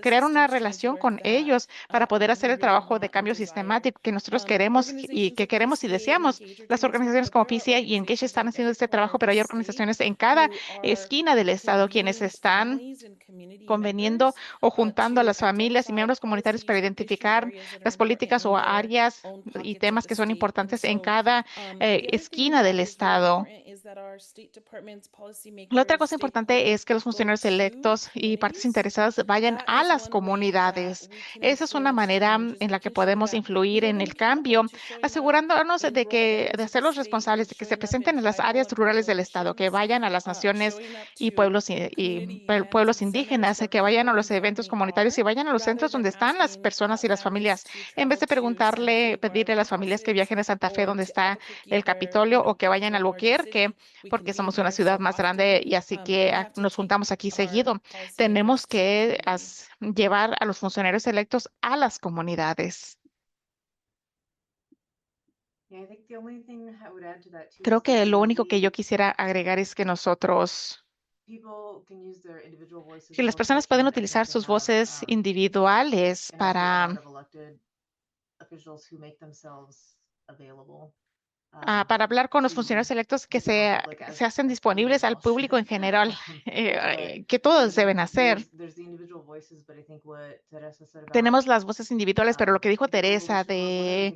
crear una relación con ellos para poder hacer el trabajo de cambio sistemático que nosotros queremos y deseamos. Las organizaciones como PCA y Engage están haciendo este trabajo, pero hay organizaciones en cada esquina del estado quienes están conveniendo o juntando a las familias y miembros comunitarios para identificar las políticas o áreas y temas que son importantes en cada esquina del estado. La otra cosa importante es que los funcionarios electos y partes interesadas vayan a las comunidades. Esa es una manera en la que podemos influir en el cambio, asegurándonos de hacerlos responsables, de que se presenten en las áreas rurales del estado, que vayan a las naciones y pueblos indígenas, que vayan a los eventos comunitarios y vayan a los centros donde están las personas y las familias, en vez de pedirle a las familias que viajen a Santa Fe, donde está el Capitolio, o que vayan a Albuquerque porque somos una ciudad más grande y así que nos juntamos aquí seguido. Tenemos que llevar a los funcionarios electos a las comunidades. Creo que lo único que yo quisiera agregar es que las personas pueden utilizar sus voces individuales para para hablar con los funcionarios electos que se hacen disponibles al público en general, que todos deben hacer. Tenemos las voces individuales, pero lo que dijo Teresa del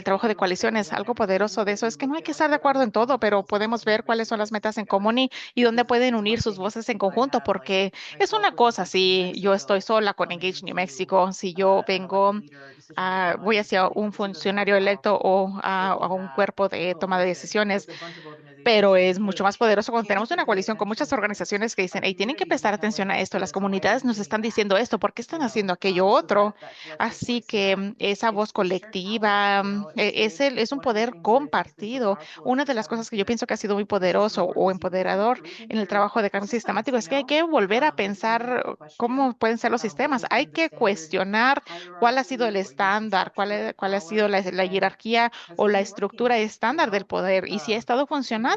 trabajo de coaliciones, algo poderoso de eso es que no hay que estar de acuerdo en todo, pero podemos ver cuáles son las metas en común y dónde pueden unir sus voces en conjunto, porque es una cosa si yo estoy sola con Engage New Mexico, si yo voy hacia un funcionario electo o a un cuerpo de toma de decisiones, pero es mucho más poderoso cuando tenemos una coalición con muchas organizaciones que dicen, hey, tienen que prestar atención a esto, las comunidades nos están diciendo esto, ¿por qué están haciendo aquello otro? Así que esa voz colectiva es un poder compartido. Una de las cosas que yo pienso que ha sido muy poderoso o empoderador en el trabajo de cambio sistemático es que hay que volver a pensar cómo pueden ser los sistemas. Hay que cuestionar cuál ha sido el estándar, cuál ha sido la jerarquía o la estructura estándar del poder y si ha estado funcionando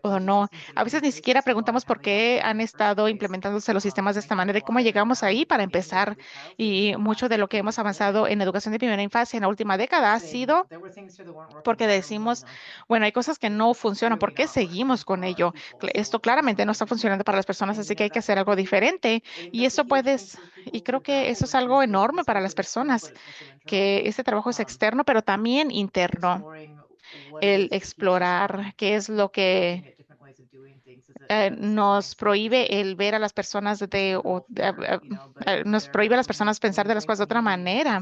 o no. A veces ni siquiera preguntamos por qué han estado implementándose los sistemas de esta manera y cómo llegamos ahí para empezar. Y mucho de lo que hemos avanzado en educación de primera infancia en la última década ha sido porque decimos, bueno, hay cosas que no funcionan, ¿por qué seguimos con ello? Esto claramente no está funcionando para las personas, así que hay que hacer algo diferente. Y y creo que eso es algo enorme para las personas, que este trabajo es externo, pero también interno, el explorar qué es lo que nos prohíbe el ver a las personas nos prohíbe a las personas pensar de las cosas de otra manera,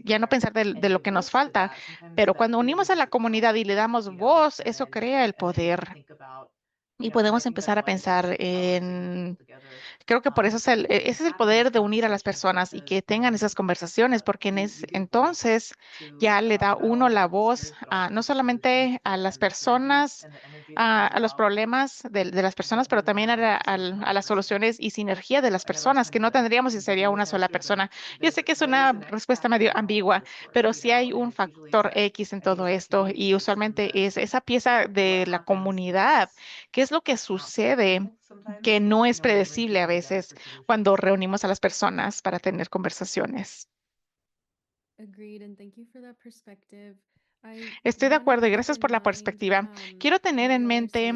ya no pensar de lo que nos falta, pero cuando unimos a la comunidad y le damos voz, eso crea el poder. Y podemos empezar a pensar creo que por eso ese es el poder de unir a las personas y que tengan esas conversaciones, porque entonces ya le da uno la voz no solamente a las personas, a los problemas de las personas, pero también a las soluciones y sinergia de las personas, que no tendríamos si sería una sola persona. Yo sé que es una respuesta medio ambigua, pero sí hay un factor X en todo esto y usualmente es esa pieza de la comunidad. ¿Qué es lo que sucede? Que no es predecible a veces cuando reunimos a las personas para tener conversaciones. Estoy de acuerdo y gracias por la perspectiva. Quiero tener en mente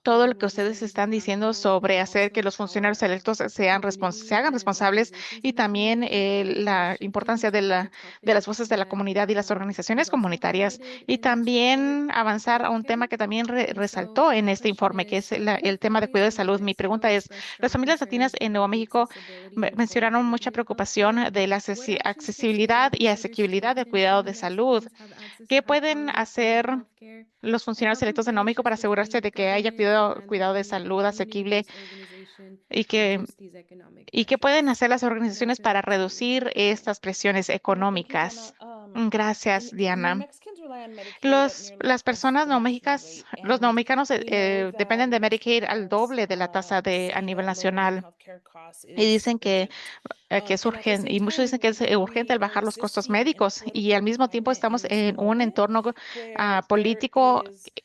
todo lo que ustedes están diciendo sobre hacer que los funcionarios electos se hagan responsables y también la importancia de las voces de la comunidad y las organizaciones comunitarias y también avanzar a un tema que también resaltó en este informe, que es el tema de cuidado de salud. Mi pregunta es, las familias latinas en Nuevo México mencionaron mucha preocupación de la accesibilidad y asequibilidad del cuidado de salud. ¿Qué pueden hacer los funcionarios electos de Nómico para asegurarse de que haya cuidado de salud asequible y y qué pueden hacer las organizaciones para reducir estas presiones económicas? Gracias, Diana. Las personas no mexicas, los no mexicanos dependen de Medicaid al doble de la tasa a nivel nacional. Y dicen que es urgente, y muchos dicen que es urgente el bajar los costos médicos, y al mismo tiempo estamos en un entorno político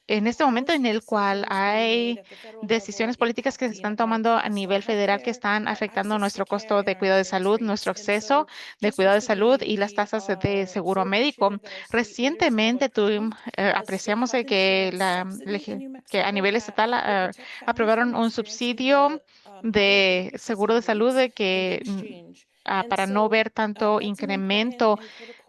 en este momento en el cual hay decisiones políticas que se están tomando a nivel federal que están afectando nuestro costo de cuidado de salud, nuestro acceso de cuidado de salud y las tasas de seguro médico. Recientemente apreciamos que a nivel estatal aprobaron un subsidio de seguro de salud para no ver tanto incremento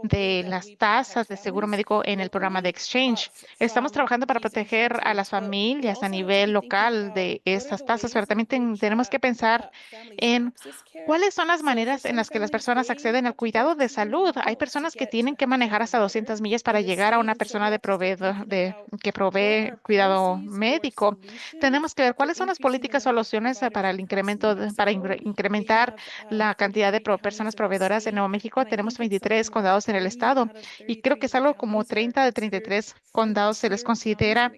de las tasas de seguro médico en el programa de Exchange. Estamos trabajando para proteger a las familias a nivel local de estas tasas, pero también tenemos que pensar en cuáles son las maneras en las que las personas acceden al cuidado de salud. Hay personas que tienen que manejar hasta 200 millas para llegar a una persona que provee cuidado médico. Tenemos que ver cuáles son las políticas o soluciones para incrementar la cantidad de personas proveedoras. En Nuevo México tenemos 23 condados en el estado y creo que es algo como 30 de 33 condados se les considera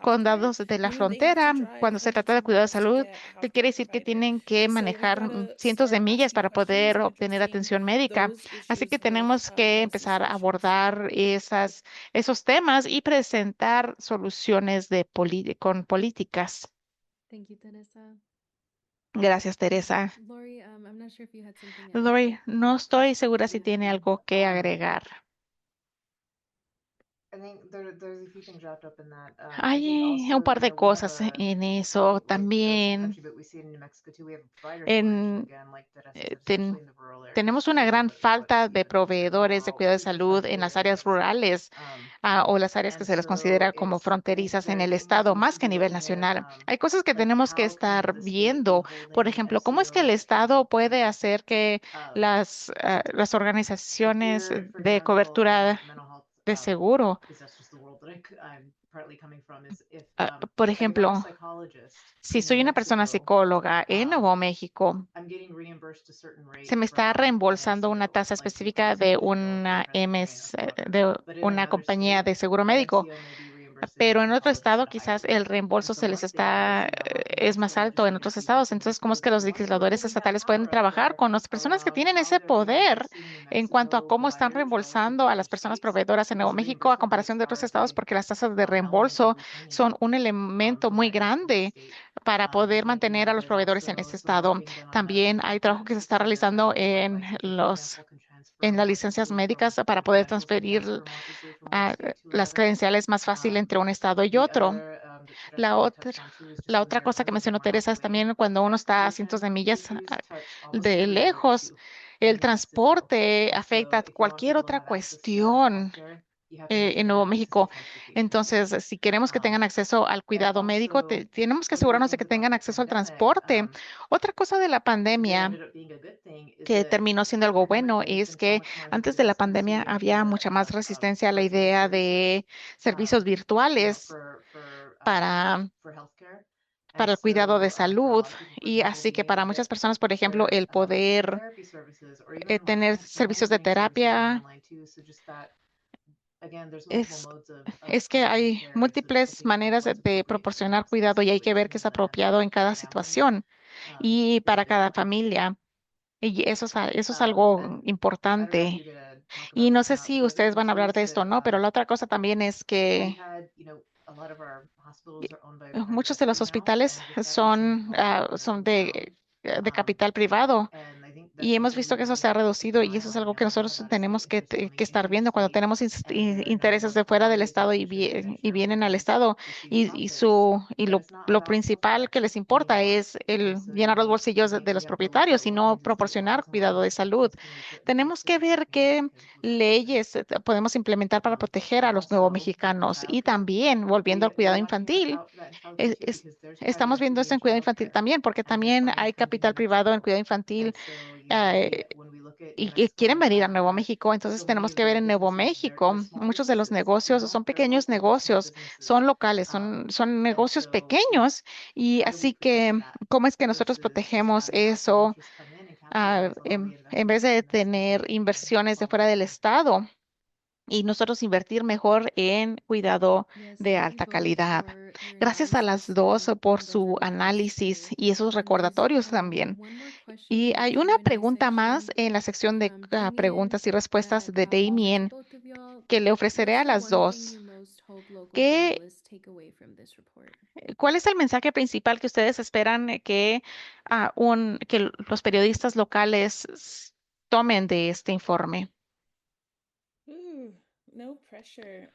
condados de la frontera cuando se trata de cuidado de salud, que quiere decir que tienen que manejar cientos de millas para poder obtener atención médica. Así que tenemos que empezar a abordar esos temas y presentar soluciones con políticas. Gracias, Teresa. Lori, no estoy segura si tiene algo que agregar. Hay un par de cosas en eso también. En, tenemos una gran falta de proveedores de cuidado de salud en las áreas rurales, o las áreas que se les considera como fronterizas en el estado, más que a nivel nacional. Hay cosas que tenemos que estar viendo. Por ejemplo, ¿cómo es que el estado puede hacer que las organizaciones de cobertura de seguro, por ejemplo, si soy una persona psicóloga en Nuevo México, se me está reembolsando una tasa específica de una de una compañía de seguro médico, pero en otro estado quizás el reembolso es más alto en otros estados. Entonces, ¿cómo es que los legisladores estatales pueden trabajar con las personas que tienen ese poder en cuanto a cómo están reembolsando a las personas proveedoras en Nuevo México a comparación de otros estados? Porque las tasas de reembolso son un elemento muy grande para poder mantener a los proveedores en ese estado. También hay trabajo que se está realizando en las licencias médicas para poder transferir las credenciales más fácil entre un estado y otro. La otra, la otra cosa que mencionó Teresa es también cuando uno está a cientos de millas de lejos, el transporte afecta a cualquier otra cuestión en Nuevo México. Entonces, si queremos que tengan acceso al cuidado médico, tenemos que asegurarnos de que tengan acceso al transporte. Otra cosa de la pandemia que terminó siendo algo bueno es que antes de la pandemia había mucha más resistencia a la idea de servicios virtuales para, para el cuidado de salud. Y así que para muchas personas, por ejemplo, el poder tener servicios de terapia es, es que hay múltiples maneras de proporcionar cuidado y hay que ver qué es apropiado en cada situación y para cada familia. Y eso es algo importante. Y no sé si ustedes van a hablar de esto o no, pero la otra cosa también es que muchos de los hospitales son de capital privado. Y hemos visto que eso se ha reducido y eso es algo que nosotros tenemos que estar viendo cuando tenemos intereses de fuera del estado y vienen al estado lo principal que les importa es el llenar los bolsillos de los propietarios y no proporcionar cuidado de salud. Tenemos que ver qué leyes podemos implementar para proteger a los nuevos mexicanos y también volviendo al cuidado infantil. es- es- Estamos viendo esto en cuidado infantil también, porque también hay capital privado en cuidado infantil eh, y quieren venir a Nuevo México, entonces tenemos que ver en Nuevo México. Muchos de los negocios son pequeños negocios, son locales, son negocios pequeños y así que, ¿cómo es que nosotros protegemos eso en vez de tener inversiones de fuera del estado? Y nosotros invertir mejor en cuidado de alta calidad. Gracias a las dos por su análisis y esos recordatorios también. Y hay una pregunta más en la sección de preguntas y respuestas de Damien que le ofreceré a las dos. ¿Qué, ¿Cuál es el mensaje principal que ustedes esperan que los periodistas locales tomen de este informe? Ooh, no pressure.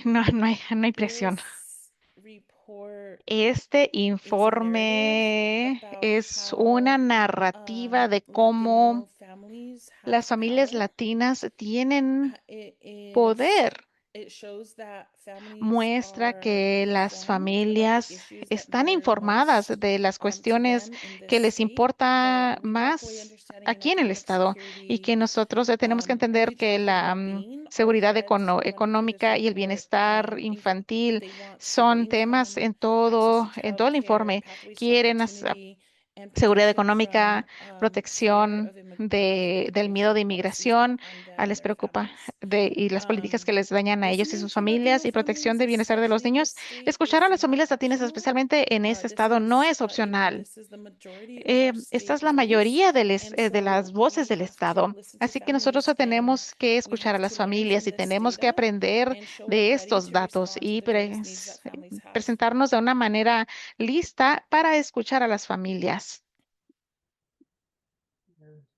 No hay presión. This report Este is a narrative informe about es una how narrativa de cómo Latino families have las familias power. latinas tienen It is poder. it shows that families Muestra are que las informed about the familias issues that están matter informadas most de las to cuestiones them in this que les state, importa but without fully más understanding aquí en el economic estado y que security, nosotros tenemos que entender early que childhood la well-being are seguridad threads running through this económica y el report. bienestar They infantil want stable son temas income, access to en todo el childcare, informe. pathways to Quieren opportunity, and seguridad protection from económica, fear protección of del miedo immigration de policies that inmigración, harm them and les their preocupa families. y las políticas que les dañan a ellos y Listening sus to familias Latino y protección families, del bienestar de los especially in this niños. state, Escuchar a is las not familias latinas, optional. especialmente en este estado, no es opcional. This is the majority of our Esta es state's la voice, mayoría and de so las voces we del have to Estado. listen to Así que nosotros families, and tenemos que we escuchar a have las to learn familias from y this tenemos que data aprender and show up de ready estos to datos respond to y the various needs that families have. presentarnos de una manera lista para escuchar a las familias.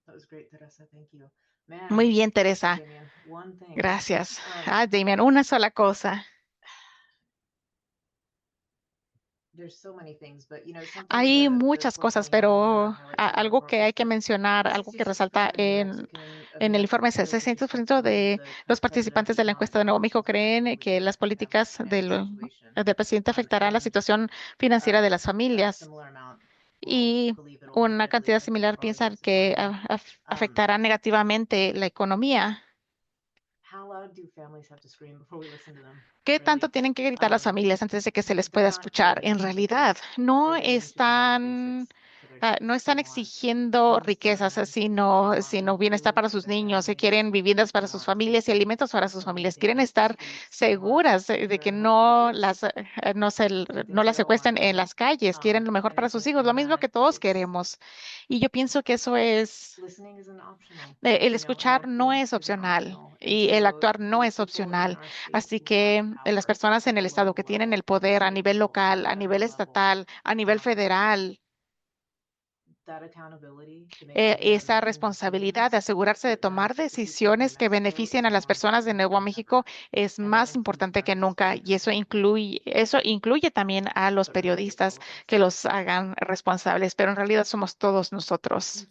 That was great, Teresa. Thank you. Muy bien, Teresa. Gracias. Damian, una sola cosa. Hay muchas cosas, pero algo que hay que mencionar, algo que resalta en el informe es el 600% de los participantes de la encuesta de Nuevo México creen que las políticas del presidente afectarán la situación financiera de las familias y una cantidad similar piensan que afectará negativamente la economía. ¿Qué tanto tienen que gritar las familias antes de que se les pueda escuchar? En realidad, no están exigiendo riquezas, sino bienestar para sus niños. Quieren viviendas para sus familias y alimentos para sus familias. Quieren estar seguras de que no las secuestren en las calles. Quieren lo mejor para sus hijos, lo mismo que todos queremos. Y yo pienso que eso es, el escuchar no es opcional y el actuar no es opcional. Así que las personas en el estado que tienen el poder a nivel local, a nivel estatal, a nivel federal, esa responsabilidad de asegurarse de tomar decisiones que beneficien a las personas de Nuevo México es más importante que nunca y eso incluye también a los periodistas que los hagan responsables, pero en realidad somos todos nosotros.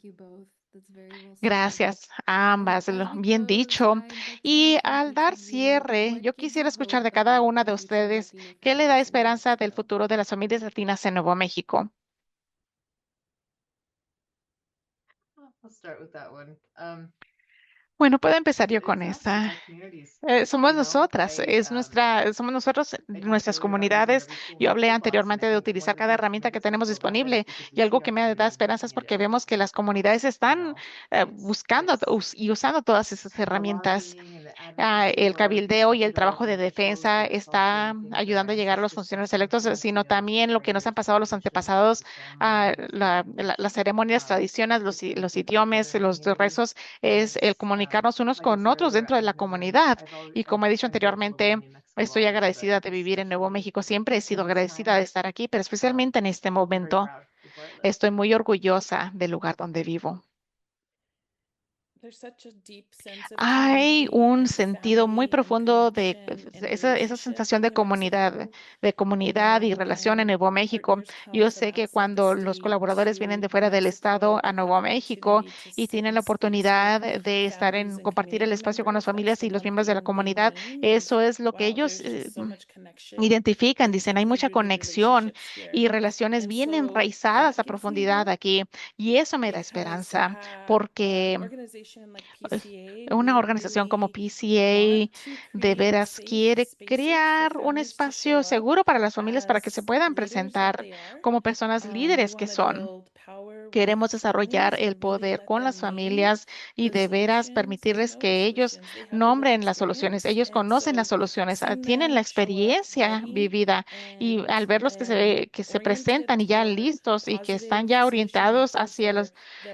Gracias a ambas, bien dicho. Y al dar cierre, yo quisiera escuchar de cada una de ustedes qué le da esperanza del futuro de las familias latinas en Nuevo México. Bueno, puedo empezar yo con esa. Somos nosotras, somos nosotros, nuestras comunidades. Yo hablé anteriormente de utilizar cada herramienta que tenemos disponible y algo que me da esperanza es porque vemos que las comunidades están buscando y usando todas esas herramientas. El cabildeo y el trabajo de defensa está ayudando a llegar a los funcionarios electos, sino también lo que nos han pasado los antepasados, las ceremonias tradicionales, los idiomas, los rezos, es el comunicarnos unos con otros dentro de la comunidad. Y como he dicho anteriormente, estoy agradecida de vivir en Nuevo México. Siempre he sido agradecida de estar aquí, pero especialmente en este momento estoy muy orgullosa del lugar donde vivo. Hay un sentido muy profundo de esa sensación de comunidad y relación en Nuevo México. Yo sé que cuando los colaboradores vienen de fuera del estado a Nuevo México y tienen la oportunidad de compartir el espacio con las familias y los miembros de la comunidad, eso es lo que ellos identifican, dicen, hay mucha conexión y relaciones bien enraizadas a profundidad aquí. Y eso me da esperanza porque una organización como PCA de veras quiere crear un espacio seguro para las familias para que se puedan presentar como personas líderes que son. Queremos desarrollar el poder con las familias y de veras permitirles que ellos nombren las soluciones. Ellos conocen las soluciones, tienen la experiencia vivida y al verlos que se presentan y ya listos y que están ya orientados hacia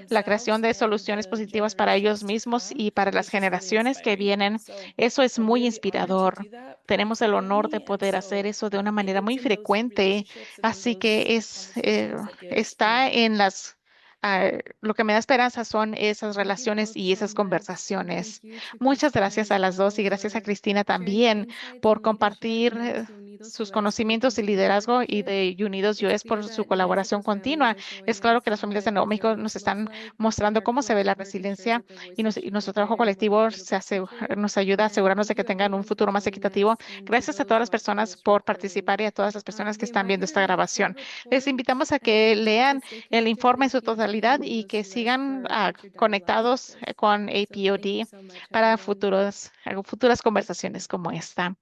la creación de soluciones positivas para ellos mismos y para las generaciones que vienen, eso es muy inspirador. Tenemos el honor de poder hacer eso de una manera muy frecuente, así que está en lo que me da esperanza son esas relaciones y esas conversaciones. Muchas gracias a las dos y gracias a Cristina también por compartir sus conocimientos y liderazgo y de Unidos US por su colaboración continua. Es claro que las familias de Nuevo México nos están mostrando cómo se ve la resiliencia y nuestro trabajo colectivo nos ayuda a asegurarnos de que tengan un futuro más equitativo. Gracias a todas las personas por participar y a todas las personas que están viendo esta grabación. Les invitamos a que lean el informe en su totalidad y que sigan conectados con APOD para futuras conversaciones como esta.